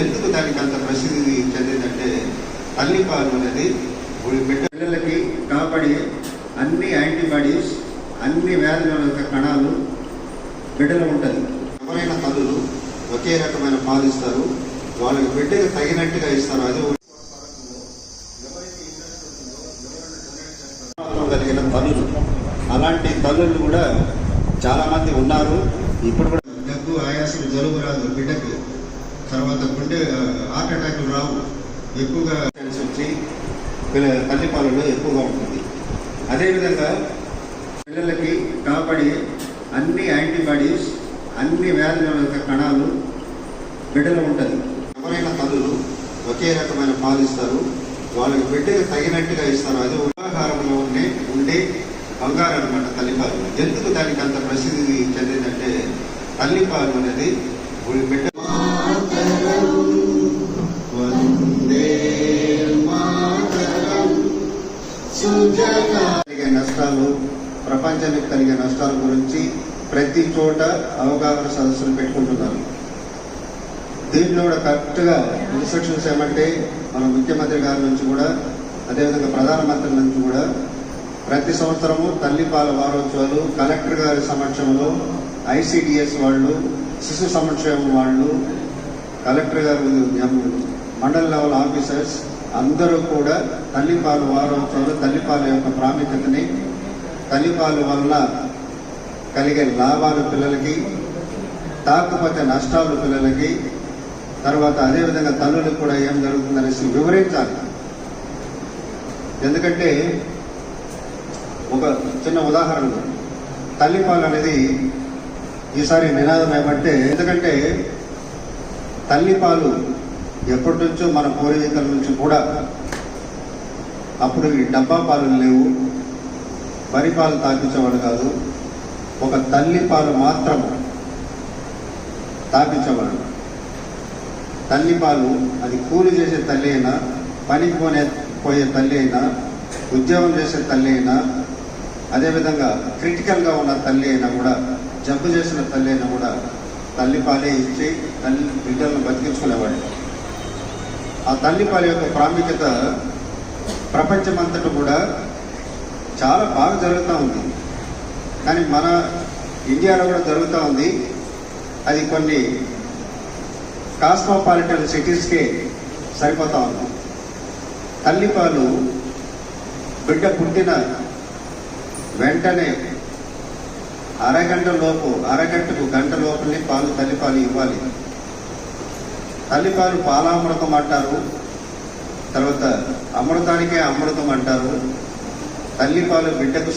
ఎందుకు దానికి అంత ప్రసిద్ధి చెందిందంటే తల్లిపాలు అనేది బిడ్డలకి కాపాడి అన్ని యాంటీబాడీస్, అన్ని వ్యాధుల కణాలు బిడ్డలు ఉంటుంది. ఎవరైనా తల్లులు ఒకే రకమైన పాలు ఇస్తారు, వాళ్ళకి బిడ్డకు తగినట్టుగా ఇస్తారు. అది కలిగిన తల్లులు, అలాంటి తల్లులు కూడా చాలా మంది ఉన్నారు. ఇప్పుడు కూడా దగ్గు, ఆయాసం, జలుబు రాదు బిడ్డకు, తర్వాత గుండె హార్ట్ అటాక్లు రావు. ఎక్కువగా వచ్చి తల్లిపాలలో ఎక్కువగా ఉంటుంది. అదేవిధంగా పిల్లలకి కాపాడి అన్ని యాంటీబాడీస్, అన్ని వ్యాధుల కణాలు బిడ్డలు ఉంటుంది. ఎవరైనా తల్లులు ఒకే రకమైన పాలు ఇస్తారు, వాళ్ళకి బిడ్డకు తగినట్టుగా ఇస్తారు. అది ఉదాహరణలో ఉండే బంగారు అనమాట తల్లిపాలు. ఎందుకు దానికి అంత ప్రసిద్ధి చెందిందంటే తల్లిపాలు అనేది బిడ్డ కలిగే నష్టాలు, ప్రపంచానికి కలిగే నష్టాల గురించి ప్రతి చోట అవగాహన సదస్సులు పెట్టుకుంటున్నారు. దీంట్లో కూడా కరెక్ట్గా ఇన్స్ట్రక్షన్స్ ఏమంటే మన ముఖ్యమంత్రి గారి నుంచి కూడా, అదేవిధంగా ప్రధానమంత్రి నుంచి కూడా ప్రతి సంవత్సరము తల్లిపాల వారోత్సవాలు కలెక్టర్ గారి సమక్షంలో, ఐసిడిఎస్ వాళ్ళు, శిశు సంక్షేమం వాళ్ళు, కలెక్టర్ గారు, మండల లెవెల్ ఆఫీసర్స్ అందరూ కూడా తల్లిపాల వారోత్సవాలు, తల్లిపాల యొక్క ప్రాముఖ్యతని, తల్లిపాల వల్ల కలిగే లాభాలు పిల్లలకి, తాకపోతే నష్టాలు పిల్లలకి, తర్వాత అదేవిధంగా తల్లులకు కూడా ఏం జరుగుతుందనేసి వివరించాలి. ఎందుకంటే ఒక చిన్న ఉదాహరణ, తల్లిపాలు అనేది ఈసారి నినాదం ఏమంటే, ఎందుకంటే తల్లిపాలు ఎప్పటి నుంచో మన పూర్వీకుల నుంచి కూడా, అప్పుడు ఈ డబ్బా పాలు లేవు, వరి పాలు తాపించేవాడు కాదు, ఒక తల్లిపాలు మాత్రం తాపించేవాడు. తల్లిపాలు అది కూలి చేసే తల్లి అయినా, పనికి పోయే తల్లి అయినా, ఉద్యోగం చేసే తల్లి అయినా, అదేవిధంగా క్రిటికల్గా ఉన్న తల్లి అయినా కూడా, జబ్బు చేసిన తల్లి అయినా కూడా తల్లిపాలే ఇచ్చి బిడ్డలను బతికించుకునేవాడు. ఆ తల్లిపాల యొక్క ప్రాముఖ్యత ప్రపంచమంతటా కూడా చాలా బాగా జరుగుతూ ఉంది. కానీ మన ఇండియాలో కూడా జరుగుతూ ఉంది. అది కొన్ని కాస్మోపాలిటన్ సిటీస్కే సరిపోతా ఉంది. తల్లిపాలు బిడ్డ పుట్టిన వెంటనే అరగంటకు గంట లోపలనే తల్లిపాలు ఇవ్వాలి. తల్లిపాలు పాలామృతం అంటారు, తర్వాత అమృతానికే అమృతం అంటారు. తల్లిపాలు బిడ్డకు